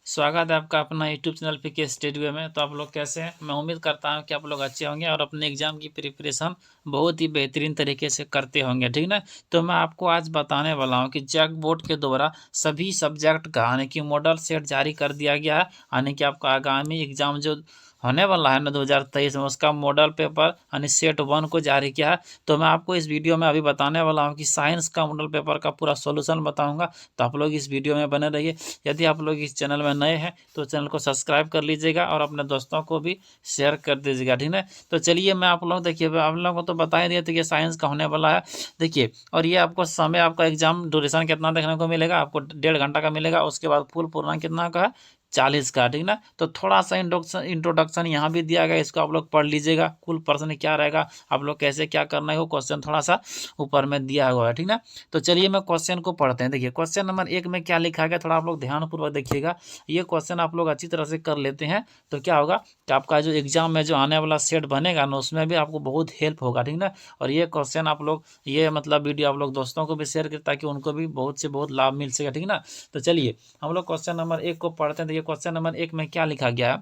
स्वागत है आपका अपना यूट्यूब चैनल पीके स्टूडियो में। तो आप लोग कैसे हैं? मैं उम्मीद करता हूं कि आप लोग अच्छे होंगे और अपने एग्जाम की प्रिपरेशन बहुत ही बेहतरीन तरीके से करते होंगे, ठीक ना। तो मैं आपको आज बताने वाला हूं कि जैक बोर्ड के द्वारा सभी सब्जेक्ट का यानी कि मॉडल सेट जारी कर दिया गया है। यानी कि आपका आगामी एग्जाम जो होने वाला है ना 2023 में, उसका मॉडल पेपर यानी सेट 1 को जारी किया है। तो मैं आपको इस वीडियो में अभी बताने वाला हूँ कि साइंस का मॉडल पेपर का पूरा सोल्यूशन बताऊँगा। तो आप लोग इस वीडियो में बने रहिए। यदि आप लोग इस चैनल में नए हैं तो चैनल को सब्सक्राइब कर लीजिएगा और अपने दोस्तों को भी शेयर कर दीजिएगा, ठीक है। तो चलिए मैं आप लोग देखिए, आप लोगों को तो बता ही दिया था कि साइंस का होने वाला है। देखिए, और ये आपको समय, आपका एग्जाम ड्यूरेशन कितना देखने को मिलेगा, आपको 1.5 घंटा का मिलेगा। उसके बाद फुल पूर्णांक कितना का है, 40 का, ठीक ना। तो थोड़ा सा इंट्रोडक्शन यहाँ भी दिया गया, इसको आप लोग पढ़ लीजिएगा। कुल प्रश्न क्या रहेगा, आप लोग कैसे क्या करना है, वो क्वेश्चन थोड़ा सा ऊपर में दिया हुआ है, ठीक ना। तो चलिए मैं क्वेश्चन को पढ़ते हैं। देखिए क्वेश्चन नंबर 1 में क्या लिखा गया, थोड़ा आप लोग ध्यानपूर्वक देखिएगा। ये क्वेश्चन आप लोग अच्छी तरह से कर लेते हैं तो क्या होगा कि आपका जो एग्जाम में जो आने वाला सेट बनेगा ना, उसमें भी आपको बहुत हेल्प होगा, ठीक ना। और ये क्वेश्चन आप लोग, ये मतलब वीडियो आप लोग दोस्तों को भी शेयर करें ताकि उनको भी बहुत से बहुत लाभ मिल सके, ठीक ना। तो चलिए हम लोग क्वेश्चन नंबर 1 को पढ़ते हैं। तो ये क्वेश्चन नंबर 1 में क्या लिखा गया है,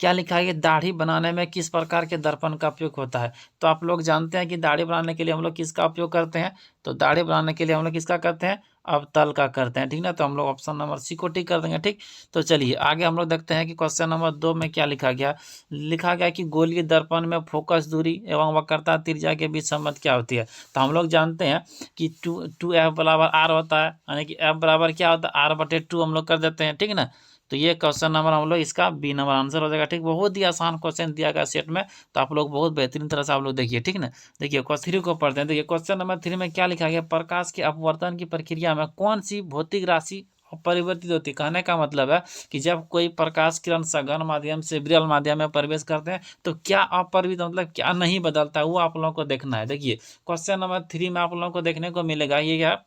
क्या लिखा है कि दाढ़ी बनाने में किस प्रकार के दर्पण का उपयोग होता है। तो आप लोग जानते हैं कि दाढ़ी बनाने के लिए हम लोग किसका उपयोग करते हैं। तो दाढ़ी बनाने के लिए हम लोग किसका करते हैं, अवतल का करते हैं, ठीक ना। तो हम लोग ऑप्शन नंबर सी को टिक कर देंगे, ठीक। तो चलिए आगे हम लोग देखते हैं कि क्वेश्चन नंबर 2 में क्या लिखा गया। लिखा गया कि गोलीय दर्पण में फोकस दूरी एवं वक्रता त्रिज्या के बीच संबंध क्या होती है। तो हम लोग जानते हैं कि टू एफ बराबर आर होता है, यानी कि एफ बराबर क्या होता है, R/2 हम लोग कर देते हैं, ठीक ना। तो ये क्वेश्चन नंबर हम लोग इसका बी नंबर आंसर हो जाएगा, ठीक। बहुत ही आसान क्वेश्चन दिया गया सेट में, तो आप लोग बहुत बेहतरीन तरह से आप लोग देखिए, ठीक ना। देखिए क्वेश्चन 3 को पढ़ते हैं। देखिए क्वेश्चन नंबर 3 में क्या लिखा गया, प्रकाश के अपवर्तन की प्रक्रिया में कौन सी भौतिक राशि परिवर्तित होती है। कहने का मतलब है कि जब कोई प्रकाश किरण सघन माध्यम से विरल माध्यम में प्रवेश करते हैं तो क्या अपरिवर्तित मतलब क्या नहीं बदलता है, वो आप लोगों को देखना है। देखिए क्वेश्चन नंबर 3 में आप लोगों को देखने को मिलेगा ये क्या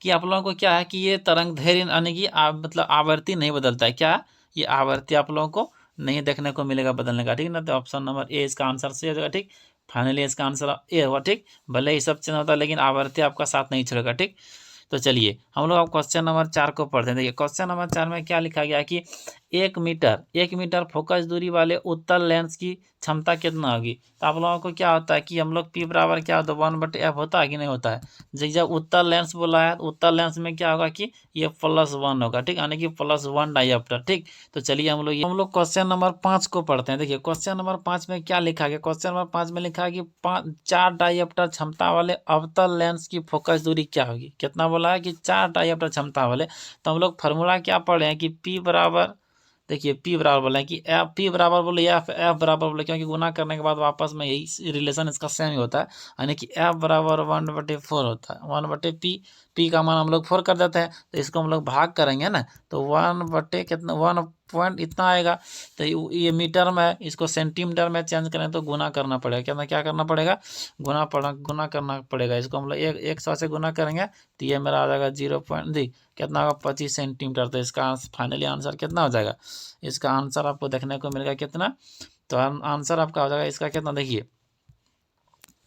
कि आप लोगों को क्या है कि ये तरंग धैर्य यानी कि मतलब आवृत्ति नहीं बदलता है। क्या ये आवृत्ति आप लोगों को नहीं देखने को मिलेगा बदलने का, ठीक ना। तो ऑप्शन नंबर ए इसका आंसर सही हो जाएगा, ठीक। फाइनली इसका आंसर ए होगा, ठीक। भले ही सब चेंज होता है लेकिन आवृत्ति आपका साथ नहीं छोड़ेगा, ठीक। तो चलिए हम लोग अब क्वेश्चन नंबर 4 को पढ़ते हैं। देखिए क्वेश्चन नंबर 4 में क्या लिखा गया कि 1 मीटर फोकस दूरी वाले उत्तल लेंस की क्षमता कितना होगी। तो आप लोगों को क्या होता है कि हम लोग पी बराबर क्या होता है, 1/f होता है कि नहीं होता है। जब उत्तल लेंस बोला है, उत्तल लेंस में क्या होगा कि ये +1 होगा, ठीक, यानी कि +1 डायप्टर, ठीक। तो चलिए हम लोग क्वेश्चन नंबर 5 को पढ़ते हैं। देखिए क्वेश्चन नंबर 5 में क्या लिखा गया, क्वेश्चन नंबर 5 में लिखा है कि 4 डायप्टर क्षमता वाले अवतल लेंस की फोकस दूरी क्या होगी। कितना बोला है कि 4 डायप्टर क्षमता वाले। तो हम लोग फार्मूला क्या पढ़े हैं कि पी बराबर, देखिए पी बराबर बोला है कि एफ, पी बराबर बोले एफ बराबर बोले, क्योंकि गुना करने के बाद वापस में यही रिलेशन इसका सेम ही होता है, यानी कि एफ बराबर 1/4 होता है, 1/पी। पी का मान हम लोग 4 कर देते हैं, तो इसको हम लोग भाग करेंगे ना, तो 1 कितना 1 पॉइंट इतना आएगा। तो ये मीटर में, इसको सेंटीमीटर में चेंज करें तो गुना करना पड़ेगा। क्या करना पड़ेगा, गुना करना पड़ेगा। इसको हम लोग 100 से गुना करेंगे तो ये मेरा आ जाएगा 0. कितना होगा, 25 सेंटीमीटर। तो इसका फाइनली आंसर कितना हो जाएगा, इसका आंसर आपको देखने को मिलेगा कितना। तो आंसर आपका हो जाएगा इसका कितना, देखिए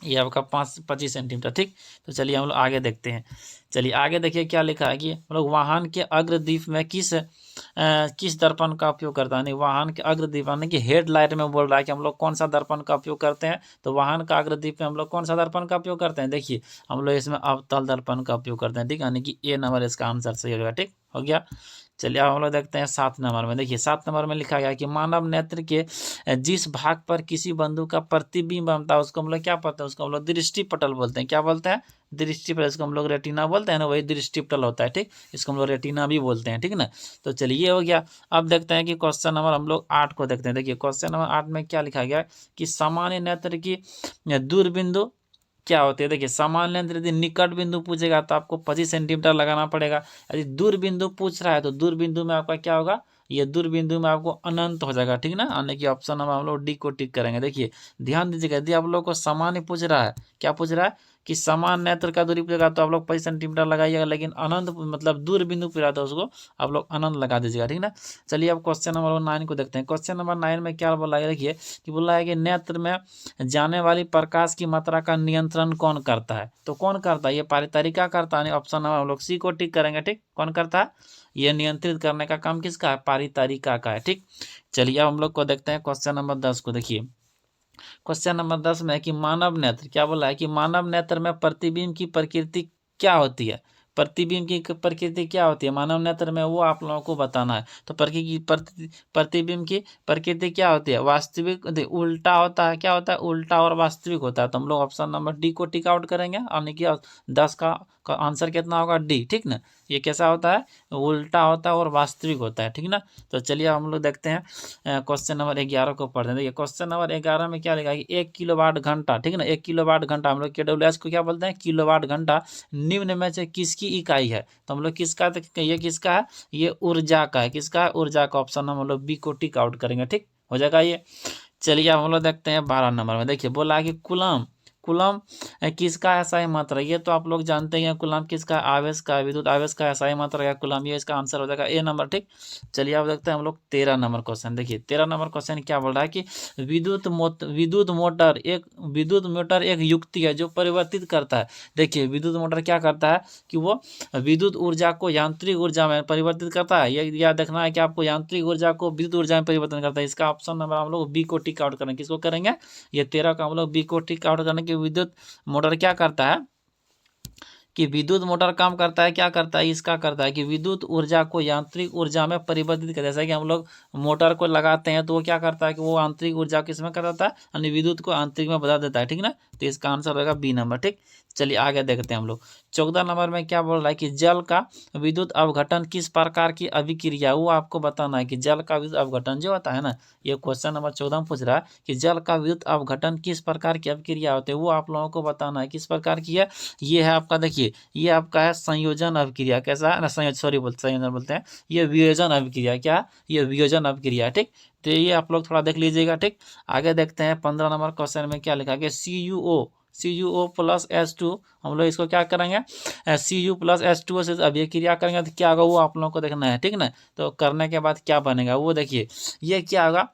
ये आपका 25 सेंटीमीटर, ठीक। तो चलिए हम लोग आगे देखते हैं। चलिए आगे देखिए क्या लिखा है कि हम लोग वाहन के अग्रदीप में किस दर्पण का उपयोग करता है। नहीं, वाहन के अग्रदीप यानी कि हेडलाइट में बोल रहा है कि हम लोग कौन सा दर्पण का उपयोग करते हैं। तो वाहन का अग्रदीप में हम लोग कौन सा दर्पण का उपयोग करते हैं, देखिए हम लोग इसमें अवतल दर्पण का उपयोग करते हैं, ठीक, यानी कि ए नंबर इसका आंसर सही होगा, ठीक हो गया। चलिए अब हम लोग देखते हैं 7 नंबर में। देखिए 7 नंबर में लिखा गया कि मानव नेत्र के जिस भाग पर किसी बंधु का प्रतिबिंब बनता है उसको हम लोग क्या बोलते हैं, उसको हम लोग दृष्टिपटल बोलते हैं। क्या बोलते हैं, दृष्टिपटल। इसको हम लोग रेटिना बोलते हैं ना, वही दृष्टिपटल होता है, ठीक। इसको हम लोग रेटिना भी बोलते हैं, ठीक ना। तो चलिए ये हो गया। अब देखते हैं कि क्वेश्चन नंबर हम लोग 8 को देखते हैं। देखिए क्वेश्चन नंबर 8 में क्या लिखा गया कि सामान्य नेत्र की दूरबिंदु क्या होते हैं। देखिए सामान्य नेत्र यदि निकट बिंदु पूछेगा तो आपको 25 सेंटीमीटर लगाना पड़ेगा। यदि दूर बिंदु पूछ रहा है तो दूर बिंदु में आपका क्या होगा, ये दूर बिंदु में आपको अनंत हो जाएगा, ठीक ना। यानी कि ऑप्शन नंबर हम लोग डी को टिक करेंगे। देखिए ध्यान दीजिएगा, यदि आप लोग को सामान्य पूछ रहा है, क्या पूछ रहा है कि समान नेत्र का दूरी पूछेगा तो आप लोग 25 सेंटीमीटर लगाइएगा, लेकिन अनंत मतलब दूर बिंदु पूछा था उसको आप लोग अनंत लगा दीजिएगा, ठीक ना। चलिए अब क्वेश्चन नंबर 9 को देखते हैं। क्वेश्चन नंबर 9 में क्या बोला है, देखिए कि बोला है कि नेत्र में जाने वाली प्रकाश की मात्रा का नियंत्रण कौन करता है। तो कौन करता है, ये परितारिका करता है। ऑप्शन नंबर हम लोग सी को टिक करेंगे, ठीक। कौन करता है, ये नियंत्रित करने का काम किसका है, परितारिका का है, ठीक। चलिए अब हम लोग को देखते हैं क्वेश्चन नंबर 10 को। देखिए क्वेश्चन नंबर 10 में कि मानव नेत्र, क्या बोला है कि मानव नेत्र में प्रतिबिंब की प्रकृति क्या होती है। प्रतिबिंब की प्रकृति क्या होती है मानव नेत्र में, वो आप लोगों को बताना है। तो प्रतिबिंब की प्रकृति क्या होती है, वास्तविक उल्टा होता है, क्या होता है, उल्टा और वास्तविक होता है। तो हम लोग ऑप्शन नंबर डी को टिक आउट करेंगे, यानी कि 10 का आंसर कितना होगा, डी, ठीक ना। ये कैसा होता है, उल्टा होता है और वास्तविक होता है, ठीक ना। तो चलिए हम लोग देखते हैं क्वेश्चन नंबर 11 को पढ़ते हैं। देखिए क्वेश्चन नंबर 11 में क्या लिखा है कि 1 किलोवाट घंटा, ठीक ना, 1 किलोवाट घंटा हम लोग KWS को क्या बोलते हैं, किलोवाट घंटा, निम्न में से किसकी इकाई है। तो हम लोग किसका, ये किसका है, ये ऊर्जा का है, किसका है, ऊर्जा का। ऑप्शन हम लोग बी को टिक आउट करेंगे, ठीक हो जाएगा ये। चलिए अब हम लोग देखते हैं 12 नंबर में। देखिए बोला है कि कूलम, कूलम किसका एसआई मात्रा, ये तो आप लोग जानते ही हैं। कूलम किसका, आवेश का, विद्युत आवेश का एसआई मात्रा है कूलम, ये इसका आंसर हो जाएगा ए नंबर, ठीक। चलिए अब देखते हैं हम लोग 13 नंबर क्वेश्चन। देखिए 13 नंबर क्वेश्चन क्या बोल रहा है कि विद्युत मोटर एक युक्ति है जो परिवर्तित करता है। देखिए विद्युत मोटर क्या करता है कि वो विद्युत ऊर्जा को यांत्रिक ऊर्जा में परिवर्तित करता है। ये याद रखना है कि आपको यांत्रिक ऊर्जा को विद्युत ऊर्जा में परिवर्तन करता है। इसका ऑप्शन नंबर हम लोग बी को टिक आउट करेंगे। किसको करेंगे, ये 13 का हम लोग बी को टिक आउट करने के। विद्युत मोटर क्या करता है कि विद्युत मोटर काम करता है, क्या करता है, इसका करता है कि विद्युत ऊर्जा को यांत्रिक ऊर्जा में परिवर्तित करता है। जैसा कि हम लोग मोटर को लगाते हैं तो वो क्या करता है कि वो आंतरिक ऊर्जा किसमें कर देता है, यानी विद्युत को आंतरिक में बदल देता है, ठीक ना। तो इसका आंसर होगा बी नंबर, ठीक। चलिए आगे देखते हैं हम लोग 14 नंबर में क्या बोल रहा है कि जल का विद्युत अवघटन किस प्रकार की अभिक्रिया, वो आपको बताना है कि जल का विद्युत अवघटन जो होता है ना, ये क्वेश्चन नंबर 14 में पूछ रहा है कि जल का विद्युत अवघटन किस प्रकार की अभिक्रिया होती है, वो आप लोगों को बताना है किस प्रकार की है। ये है आपका, देखिए ये आपका है संयोजन अभिक्रिया, कैसा है ना, संयोजन बोलते हैं। ये वियोजन अभिक्रिया, क्या, ये वियोजन अभिक्रिया है, ठीक। तो ये आप लोग थोड़ा देख लीजिएगा, ठीक। आगे देखते हैं 15 नंबर क्वेश्चन में क्या लिखा गया, CuO प्लस H2, हम लोग इसको क्या करेंगे, Cu प्लस H2O से अभिक्रिया करेंगे तो क्या होगा, वो आप लोगों को देखना है, ठीक ना। तो करने के बाद क्या बनेगा वो देखिए, ये क्या होगा,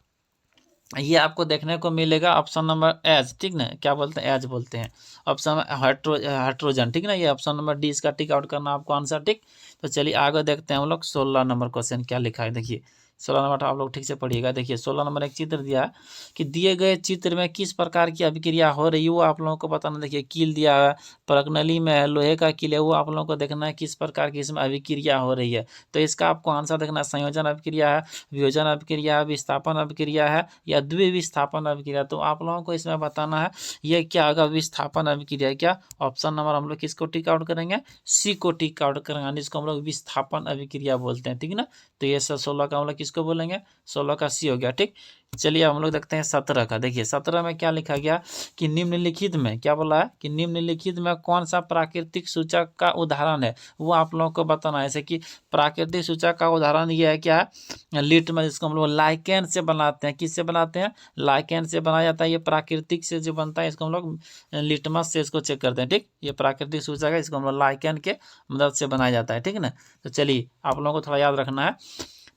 ये आपको देखने को मिलेगा ऑप्शन नंबर एच, ठीक ना, क्या बोलते हैं, एच बोलते हैं। ऑप्शन हाइड्रोजन, ठीक ना, ये ऑप्शन नंबर डी इसका टिक आउट करना आपको आंसर, ठीक। तो चलिए आगे देखते हैं हम लोग 16 नंबर क्वेश्चन क्या लिखा है। देखिए 16 नंबर आप लोग ठीक से पढ़िएगा। देखिए 16 नंबर एक चित्र दिया है कि दिए गए चित्र में किस प्रकार की अभिक्रिया हो रही है, वो आप लोगों को बताना। देखिए कील दिया है, प्रज्ञानली में है, लोहे का कील है, वो आप लोगों को देखना है किस प्रकार की इसमें अभिक्रिया हो रही है। तो इसका आपको आंसर देखना है, संयोजन अभिक्रिया है, वियोजन अभिक्रिया है, विस्थापन अभिक्रिया है या द्विविस्थापन अभिक्रिया। तो आप लोगों को इसमें बताना है ये क्या होगा, विस्थापन अभिक्रिया। क्या, ऑप्शन नंबर हम लोग किसको टिक आउट करेंगे, सी को टिक आउट करेंगे, जिसको हम लोग विस्थापन अभिक्रिया बोलते हैं, ठीक ना। तो ये 16 का हम लोग किसको बोलेंगे, 16 का सी हो गया, ठीक। चलिए हम लोग देखते हैं 17 का। देखिए 17 में क्या लिखा गया कि निम्नलिखित में, क्या बोला है कि निम्नलिखित में कौन सा प्राकृतिक सूचक का उदाहरण है, वो आप लोगों को बताना है। जैसे कि प्राकृतिक सूचक का उदाहरण ये है, क्या है, लिटमस, जिसको हम लोग लाइकेन से बनाते हैं। किससे बनाते हैं, लाइकेन से बनाया जाता है। ये प्राकृतिक से जो बनता है इसको हम लोग लिटमस से इसको चेक करते हैं, ठीक। ये प्राकृतिक सूचक है, इसको हम लोग लाइकेन के मदद से बनाया जाता है, ठीक ना। तो चलिए आप लोगों को थोड़ा याद रखना है।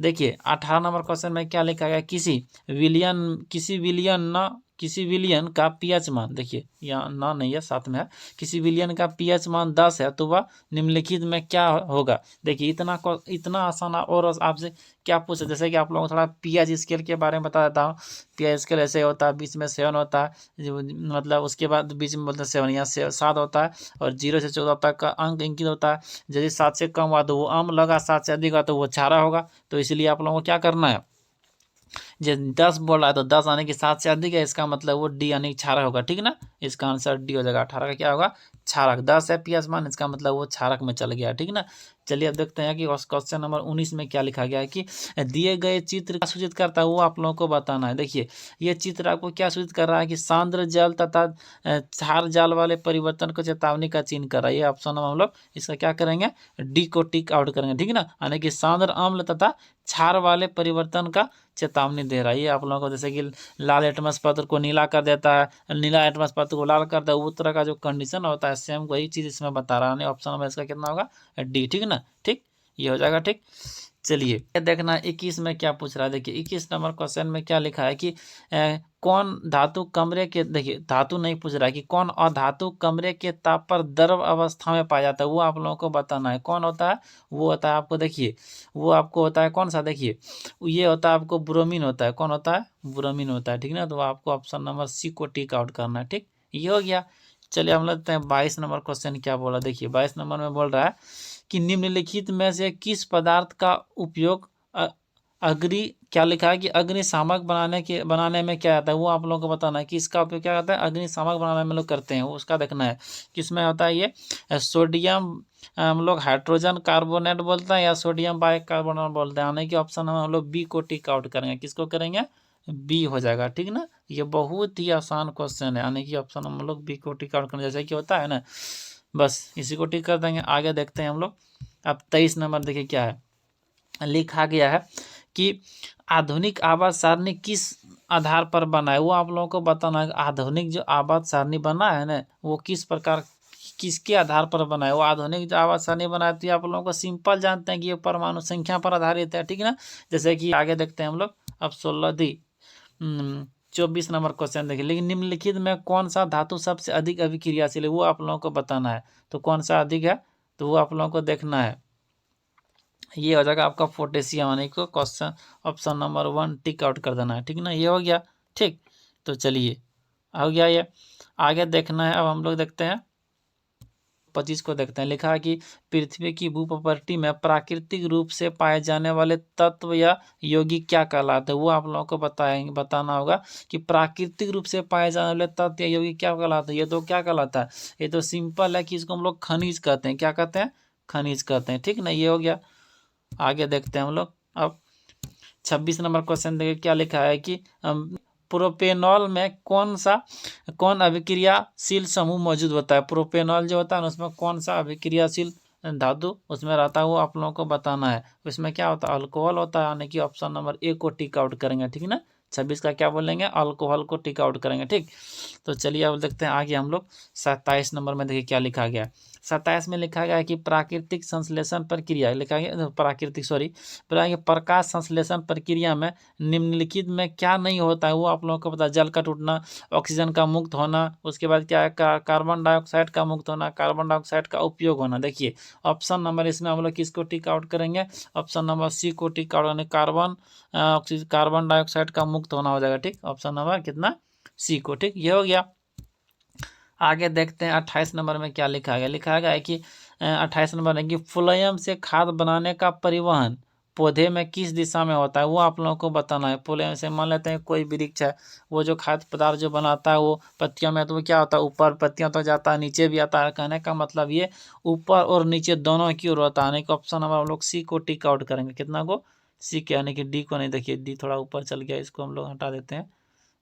देखिए 18 नंबर क्वेश्चन में क्या लिखा गया, किसी विलियन का पीएच मान, देखिए यहाँ ना नहीं है, साथ में है, किसी विलियन का पीएच मान 10 है तो वह निम्नलिखित में क्या होगा। देखिए इतना आसान और आपसे क्या पूछे, जैसे कि आप लोगों को थोड़ा पीएच स्केल के बारे में बता देता हूँ। पीएच स्केल ऐसे होता है, बीच में 7 होता है, मतलब उसके बाद बीच में बोलते हैं 7, यहाँ 7 होता है, और 0 से 14 तक का अंक अंकित होता है। यदि 7 से कम हुआ तो वो आम लगा, 7 से अधिक हुआ तो वो छारा होगा। तो इसलिए आप लोगों को क्या करना है, जो 10 बोल रहा है तो 10 आने की 7 से अधिक है, इसका मतलब वो डी यानी छारक होगा, ठीक ना। इसका आंसर डी हो जाएगा। 18 का क्या होगा, छारक। 10 है पीएच मान, इसका मतलब वो छारक में चल गया, ठीक ना। चलिए अब देखते हैं कि क्वेश्चन नंबर 19 में क्या लिखा गया है कि दिए गए चित्र क्या सूचित करता है, वो आप लोगों को बताना है। देखिए ये चित्र आपको क्या सूचित कर रहा है कि सांद्र जल तथा क्षार जाल वाले परिवर्तन को चेतावनी का चिन्ह कर रहा है। ये ऑप्शन हम लोग इसका क्या करेंगे, डी को टिक आउट करेंगे, ठीक है ना। यानी कि सांद्र अम्ल तथा क्षार वाले परिवर्तन का चेतावनी दे रहा है। ये आप लोगों को जैसे कि लाल एटमस पत्र को नीला कर देता है, नीला एटमस पत्र को लाल करता है, वो तरह का जो कंडीशन होता है सेम वही चीज़ इसमें बता रहा है। ऑप्शन नंबर इसका कितना होगा? डी, ठीक है ना। ठीक, ये हो जाएगा। ठीक, चलिए देखना 21 में क्या पूछ रहा है। देखिए 21 नंबर क्वेश्चन में क्या लिखा है कि कौन धातु कमरे के, देखिए धातु नहीं पूछ रहा है कि कौन अधातु कमरे के ताप पर द्रव अवस्था में पाया जाता है, वो आप लोगों को बताना है। कौन होता है? वो होता है आपको, देखिए वो आपको होता है कौन सा, देखिए ये होता है आपको ब्रोमीन होता है। कौन होता है? ब्रोमीन होता है, ठीक ना। तो आपको ऑप्शन नंबर सी को टिक आउट करना है। ठीक, ये हो गया। चलिए हम लेते हैं 22 नंबर क्वेश्चन क्या बोला। देखिए 22 नंबर में बोल रहा है कि निम्नलिखित में से किस पदार्थ का उपयोग अग्नि, क्या लिखा है कि अग्निशामक बनाने में क्या आता है, वो आप लोगों को बताना है कि इसका उपयोग क्या करता है, अग्निशामक बनाने में लोग करते हैं, वो उसका देखना है किसमें होता है। ये सोडियम हम लोग हाइड्रोजन कार्बोनेट बोलते हैं या सोडियम बाइकार्बोनेट बोलते हैं, यानी कि ऑप्शन हम लोग बी को टिक आउट करेंगे। किसको करेंगे? बी हो जाएगा, ठीक ना। ये बहुत ही आसान क्वेश्चन है, यानी कि ऑप्शन हम लोग बी को टिक आउट करेंगे, जैसे कि होता है ना, बस इसी को टिक कर देंगे। आगे देखते हैं हम लोग। अब 23 नंबर देखिए क्या है, लिखा गया है कि आधुनिक आवाज सारणी किस आधार पर बना है, वो आप लोगों को बताना है। आधुनिक जो आवाज सारणी बना है ना, वो किस प्रकार, किसके आधार पर बना है। वो आधुनिक जो आवाज सारणी बना है, तो आप लोगों को सिंपल जानते हैं कि ये परमाणु संख्या पर आधारित है, ठीक है ना। जैसे कि आगे देखते हैं हम लोग। अब 24 नंबर क्वेश्चन देखिए, लेकिन निम्नलिखित में कौन सा धातु सबसे अधिक अभिक्रियाशील है, वो आप लोगों को बताना है। तो कौन सा अधिक है, तो वो आप लोगों को देखना है। ये हो जाएगा आपका पोटेशियम, यानी को question option number 1 tick out कर देना है, ठीक ना। ये हो गया। ठीक, तो चलिए हो गया ये। आगे देखना है। अब हम लोग देखते हैं 25 को देखते हैं। लिखा है कि पृथ्वी की भूप्रकृति में प्राकृतिक रूप से पाए जाने वाले तत्व या यौगिक क्या कहलाते हैं, वो आप लोगों को बताना होगा कि प्राकृतिक रूप से पाए जाने वाले तत्व या यौगिक क्या कहलाते हैं। ये तो क्या कहलाता है, ये तो सिंपल है कि इसको हम लोग खनिज कहते हैं। क्या कहते हैं? खनिज कहते हैं, ठीक ना। ये हो गया। आगे देखते हैं हम लोग। अब 26 नंबर क्वेश्चन देखिए क्या लिखा है कि प्रोपेनॉल में कौन अभिक्रियाशील समूह मौजूद होता है। प्रोपेनॉल जो होता है ना, उसमें कौन सा अभिक्रियाशील धातु उसमें रहता है, वो आप लोगों को बताना है। उसमें क्या होता है? अल्कोहल होता है, यानी कि ऑप्शन नंबर ए को टिक आउट करेंगे, ठीक ना। 26 का क्या बोलेंगे? अल्कोहल को टिक आउट करेंगे, ठीक। तो चलिए अब देखते हैं आगे हम लोग 27 नंबर में। देखिए क्या लिखा गया है। 27 में लिखा गया है कि प्राकृतिक संश्लेषण प्रक्रिया, लिखा गया प्रकाश संश्लेषण प्रक्रिया में निम्नलिखित में क्या नहीं होता है, वो आप लोगों को पता है। जल का टूटना, ऑक्सीजन का मुक्त होना, उसके बाद क्या है, कार्बन डाइऑक्साइड का मुक्त होना, कार्बन डाइऑक्साइड का उपयोग होना। देखिए ऑप्शन नंबर इसमें हम लोग किसको टिक आउट करेंगे? ऑप्शन नंबर सी को टिक आउट करेंगे। कार्बन डाइऑक्साइड का मुक्त होना हो जाएगा, ठीक। ऑप्शन नंबर कितना? सी को, ठीक। ये हो गया। आगे देखते हैं 28 नंबर में क्या लिखा गया। लिखा गया है कि 28 नंबर में कि फ्लोएम से खाद बनाने का परिवहन पौधे में किस दिशा में होता है, वो आप लोगों को बताना है। फ्लोएम से मान लेते हैं कोई वृक्ष है, वो जो खाद्य पदार्थ जो बनाता है वो पत्तियों में, तो वो क्या होता है, ऊपर पत्तियों तो जाता है, नीचे भी आता है। कहने का मतलब ये ऊपर और नीचे दोनों की ओर होता है, यानी कि ऑप्शन नंबर हम लोग सी को टिक आउट करेंगे। कितना को? सी के, यानी कि डी को नहीं। देखिए डी थोड़ा ऊपर चल गया, इसको हम लोग हटा देते हैं।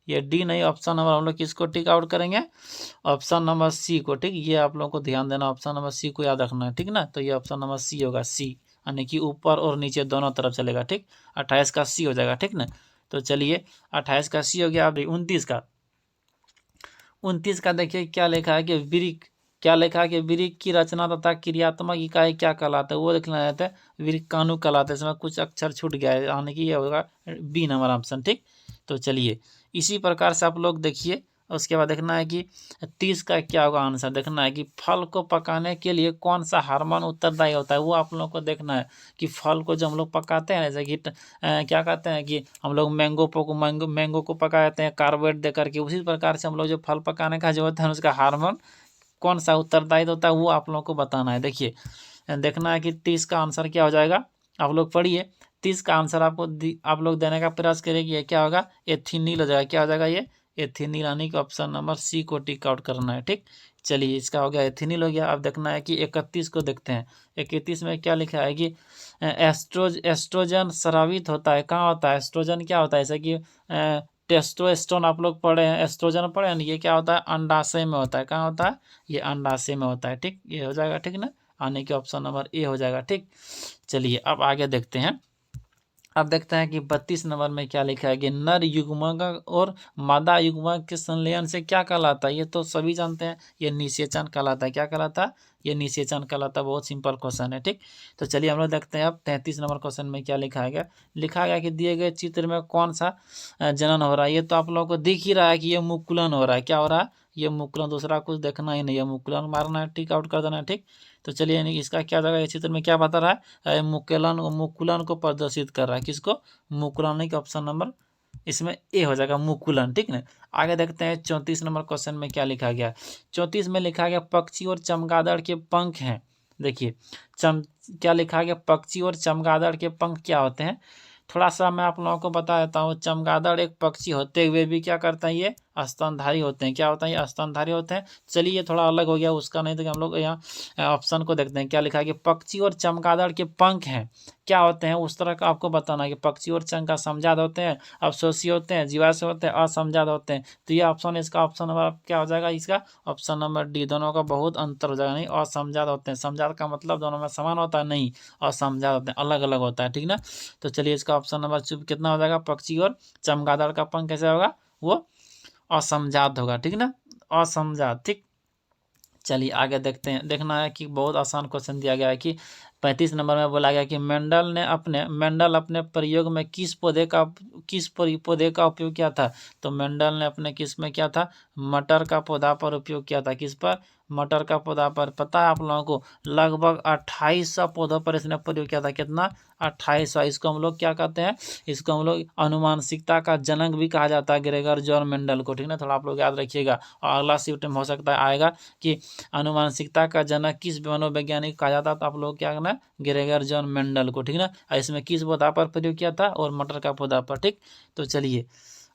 ये डी नहीं, ऑप्शन नंबर हम लोग किसको टिक आउट करेंगे? ऑप्शन नंबर सी को, ठीक। ये आप लोगों को ध्यान देना, ऑप्शन नंबर सी को याद रखना है, ठीक ना। तो ये ऑप्शन नंबर सी होगा, सी, यानी कि ऊपर और नीचे दोनों तरफ चलेगा, ठीक। 28 का सी हो जाएगा, ठीक ना। तो चलिए 28 का सी हो गया। अब 29 का देखिए क्या लिखा है कि वृक्क, क्या लिखा है कि वृक्क की रचना तथा क्रियात्मक इकाई क्या कहलाता है, वो देखना जाता है। वृक्काणु कहलाता है। इसमें कुछ अक्षर छूट गया है, यानी कि ये होगा बी नंबर ऑप्शन, ठीक। तो चलिए इसी प्रकार से आप लोग देखिए। उसके बाद देखना है कि 30 का क्या होगा आंसर। देखना है कि फल को पकाने के लिए कौन सा हार्मोन उत्तरदायी होता है, वो आप लोगों को देखना है। कि फल को जब हम लोग पकाते हैं, जैसे कि क्या कहते हैं कि हम लोग मैंगो को पकाते हैं कार्बोहाइड्रेट दे करके, उसी प्रकार से हम लोग जो फल पकाने का जो होता है उसका हार्मोन कौन सा उत्तरदायी होता है, वो आप लोगों को बताना है। देखिए देखना है कि 30 का आंसर क्या हो जाएगा। आप लोग पढ़िए। 30 का आंसर आप लोग देने का प्रयास करेंगे। क्या होगा? एथिनील हो जाएगा। क्या हो जाएगा? ये एथिनील, यानी कि ऑप्शन नंबर सी को टिक आउट करना है, ठीक। चलिए इसका हो गया एथिनील हो गया। अब देखना है कि 31 को देखते हैं। 31 में क्या लिखा है कि एस्ट्रोजन स्रावित होता है। कहाँ होता है एस्ट्रोजन? क्या होता है? जैसे कि टेस्टोस्टेरोन आप लोग पढ़े हैं, एस्ट्रोजन पढ़े हैं। ये क्या होता है? अंडाशय में होता है। कहाँ होता है? ये अंडाशय में होता है, ठीक। ये हो जाएगा, ठीक ना, आने के ऑप्शन नंबर ए हो जाएगा, ठीक। चलिए अब आगे देखते हैं। अब देखते हैं कि 32 नंबर में क्या लिखा है कि नर युग्मक और मादा युग्मक के संलयन से क्या कहलाता है। ये तो सभी जानते हैं, ये निषेचन कहलाता है। क्या कहलाता है? ये निषेचन कहलाता है। बहुत सिंपल क्वेश्चन है, ठीक। तो चलिए हम लोग देखते हैं अब 33 नंबर क्वेश्चन में क्या लिखा गया। लिखा गया कि दिए गए चित्र में कौन सा जनन हो रहा है। ये तो आप लोगों को दिख ही रहा है कि ये मुकुलन हो रहा है। क्या हो रहा है? ये मुकुलन, दूसरा कुछ देखना ही नहीं है, मुकुलन मारना है, टिक आउट कर देना है, ठीक। तो चलिए यानी इसका क्या जगह, इस चित्र में क्या बता रहा है? मुकुलन को प्रदर्शित कर रहा है। किसको? मुकुलन का ऑप्शन नंबर इसमें ए हो जाएगा, मुकुलन, ठीक ना। आगे देखते हैं 34 नंबर क्वेश्चन में क्या लिखा गया। 34 में लिखा गया पक्षी और चमगादड़ के पंख हैं। देखिए क्या लिखा गया, पक्षी और चमगादड़ के पंख क्या होते हैं। थोड़ा सा मैं आप लोगों को बता देता हूँ। चमगादड़ एक पक्षी होते हुए भी क्या करता है, ये स्तनधारी होते हैं। क्या होता है? ये स्तनधारी होते हैं। चलिए ये थोड़ा अलग हो गया उसका, नहीं तो हम लोग यहाँ ऑप्शन को देखते हैं। क्या लिखा है कि पक्षी और चमगादड़ के पंख हैं, क्या होते हैं, उस तरह का आपको बताना है कि पक्षी और चमका समजात होते हैं, अवशोषी होते हैं, जीवाश्म होते हैं, असमजात होते हैं। तो ये ऑप्शन, इसका ऑप्शन नंबर क्या हो जाएगा, इसका ऑप्शन नंबर डी। दोनों का बहुत अंतर हो जाएगा। नहीं, असमजात होते हैं। समजात का मतलब दोनों में समान होता है, नहीं, असमजात होते हैं, अलग अलग होता है, ठीक ना। तो चलिए इसका ऑप्शन नंबर कितना हो जाएगा, पक्षी और चमगादड़ का पंख कैसे होगा, वो असमजात होगा, ठीक ना, असमजात, ठीक। चलिए आगे देखते हैं। देखना है कि बहुत आसान क्वेश्चन दिया गया है कि 35 नंबर में बोला गया कि मेंडल अपने प्रयोग में किस पौधे का उपयोग किया था। तो मेंडल ने अपने किस में किया था, मटर का पौधा पर उपयोग किया था। किस पर? मटर का पौधा पर। पता है आप लोगों को लगभग 2800 पौधों पर इसने प्रयोग किया था। कितना? 2800। इसको हम लोग क्या कहते हैं, इसको हम लोग अनुवांशिकता का जनक भी कहा जाता है, ग्रेगर जॉन मेंडल को, ठीक ना। थोड़ा आप लोग याद रखिएगा। और अगला शिफ्ट में हो सकता है आएगा कि अनुवांशिकता का जनक किस मनोवैज्ञानिक कहा जाता है। तो आप लोग क्या करना है, ग्रेगर जॉन मेंडल को, ठीक ना। इसमें किस पौधा पर प्रयोग किया था, और मटर का पौधा पर, ठीक। तो चलिए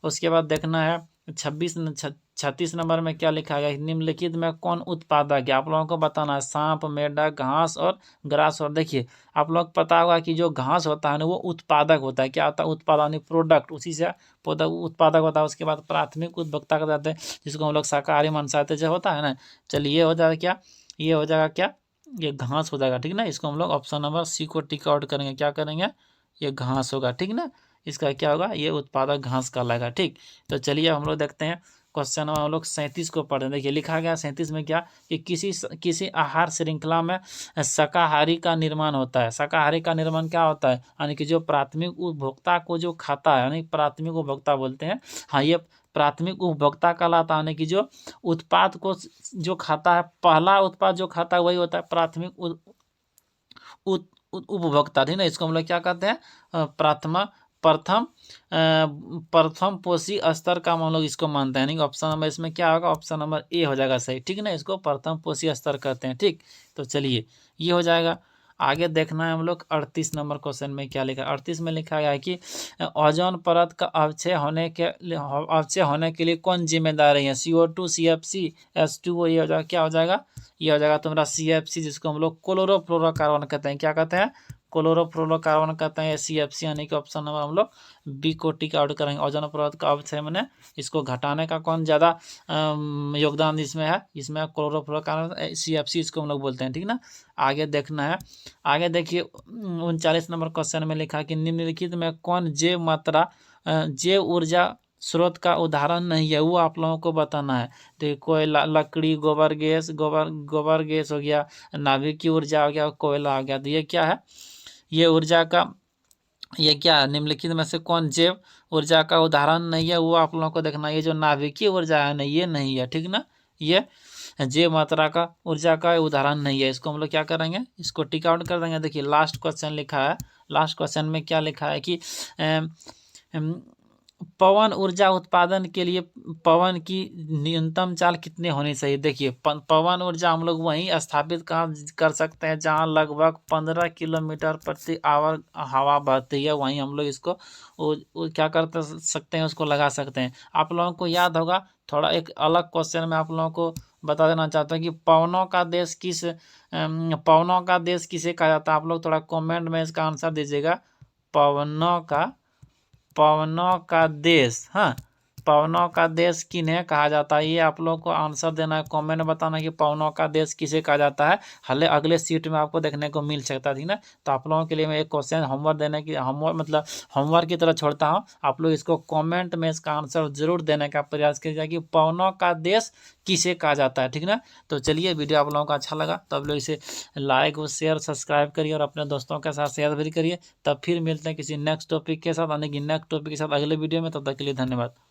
उसके बाद देखना है 36 नंबर में क्या लिखा गया, निम्नलिखित में कौन उत्पादक है। आप लोगों को बताना है, सांप, मेंढक, घास और ग्रास। और देखिए आप लोग पता होगा कि जो घास होता है ना, वो उत्पादक होता है। क्या होता है? उत्पादन, प्रोडक्ट, उसी से पौधा उत्पादक होता है। उसके बाद प्राथमिक उपभोक्ता का जाते हैं, जिसको हम लोग शाकाहारी मांसाहारी जो होता है ना। चलिए ये हो जाएगा क्या, ये हो जाएगा क्या, ये घास हो जाएगा, ठीक ना। इसको हम लोग ऑप्शन नंबर सी को टिक आउट करेंगे। क्या करेंगे? ये घास होगा, ठीक ना। इसका क्या होगा, ये उत्पादक घास कहलाएगा, ठीक। तो चलिए हम लोग देखते हैं क्वेश्चन नंबर, हम लोग 37 को पढ़े। देखिए लिखा गया 37 में क्या, कि किसी आहार श्रृंखला में शाकाहारी का निर्माण होता है। शाकाहारी का निर्माण क्या होता है, यानी कि जो प्राथमिक उपभोक्ता को जो खाता है, यानी प्राथमिक उपभोक्ता बोलते हैं। हाँ, ये प्राथमिक उपभोक्ता कहलाता है, यानी कि जो उत्पाद को जो खाता है, पहला उत्पाद जो खाता है वही होता है प्राथमिक उपभोक्ता, ठीक ना। इसको हम लोग क्या कहते हैं, प्रथम प्रथम पोषी स्तर का हम लोग इसको मानते हैं। नहीं, ऑप्शन नंबर इसमें क्या होगा, ऑप्शन नंबर ए हो जाएगा सही, ठीक ना। इसको प्रथम पोषी स्तर कहते हैं, ठीक। तो चलिए ये हो जाएगा। आगे देखना है हम लोग 38 नंबर क्वेश्चन में क्या लिखा है। 38 में लिखा गया है कि ओजोन परत का अवक्षय होने के लिए कौन जिम्मेदार है। CO2, CFC, H2O। ये हो जाएगा, क्या हो जाएगा, ये हो जाएगा तुम्हारा CFC, जिसको हम लोग क्लोरोफ्लोरोकार्बन कहते हैं। क्या कहते हैं? क्लोरोफ्लोरोकार्बन कहते हैं। CFC यानी कि ऑप्शन नंबर हम लोग बी को टिक आउट करेंगे। ओजोन परत का अवक्षय मैंने इसको घटाने का कौन ज़्यादा योगदान इसमें है, इसमें क्लोरोफ्लोरोकार्बन, CFC इसको हम लोग बोलते हैं, ठीक ना। आगे देखना है। आगे देखिए 39 नंबर क्वेश्चन में लिखा कि निम्नलिखित में कौन जैव ऊर्जा स्रोत का उदाहरण नहीं है, वो आप लोगों को बताना है। तो कोयला, लकड़ी, गोबर गैस हो गया, नाभिकीय ऊर्जा हो गया, कोयला हो गया। तो ये क्या है, ये ऊर्जा का, ये क्या है, निम्नलिखित में से कौन जैव ऊर्जा का उदाहरण नहीं है, वो आप लोगों को देखना। ये जो नाभिकीय ऊर्जा है ना, ये नहीं है, ठीक ना। ये जैव मात्रा का ऊर्जा का उदाहरण नहीं है। इसको हम लोग क्या करेंगे, इसको टिक आउट कर देंगे। देखिए लास्ट क्वेश्चन लिखा है। लास्ट क्वेश्चन में क्या लिखा है कि पवन ऊर्जा उत्पादन के लिए पवन की न्यूनतम चाल कितनी होनी चाहिए। देखिए पवन ऊर्जा हम लोग वहीं स्थापित कहाँ कर सकते हैं, जहाँ लगभग 15 किलोमीटर प्रति आवर हवा बहती है, वहीं हम लोग इसको वो क्या कर सकते हैं, उसको लगा सकते हैं। आप लोगों को याद होगा, थोड़ा एक अलग क्वेश्चन में आप लोगों को बता देना चाहता हूँ कि पवनों का देश किसे कहा जाता है। आप लोग थोड़ा कमेंट में इसका आंसर दीजिएगा। पवनों का देश, हाँ, पवनों का देश किन्हें कहा जाता है, ये आप लोग को आंसर देना है, कमेंट में बताना कि पवनों का देश किसे कहा जाता है। हले अगले सीट में आपको देखने को मिल सकता है, ठीक ना। तो आप लोगों के लिए मैं एक क्वेश्चन होमवर्क देने की होमवर्क की तरह छोड़ता हूँ। आप लोग इसको कमेंट में इसका आंसर जरूर देने का प्रयास कीजिए कि पवनों का देश किसे कहा जाता है, ठीक ना। तो चलिए, वीडियो आप लोगों को अच्छा लगा तो आप लोग इसे लाइक और शेयर सब्सक्राइब करिए और अपने दोस्तों के साथ शेयर भी करिए। तब फिर मिलते हैं किसी नेक्स्ट टॉपिक के साथ, यानी कि नेक्स्ट टॉपिक के साथ अगले वीडियो में। तब तक के लिए धन्यवाद।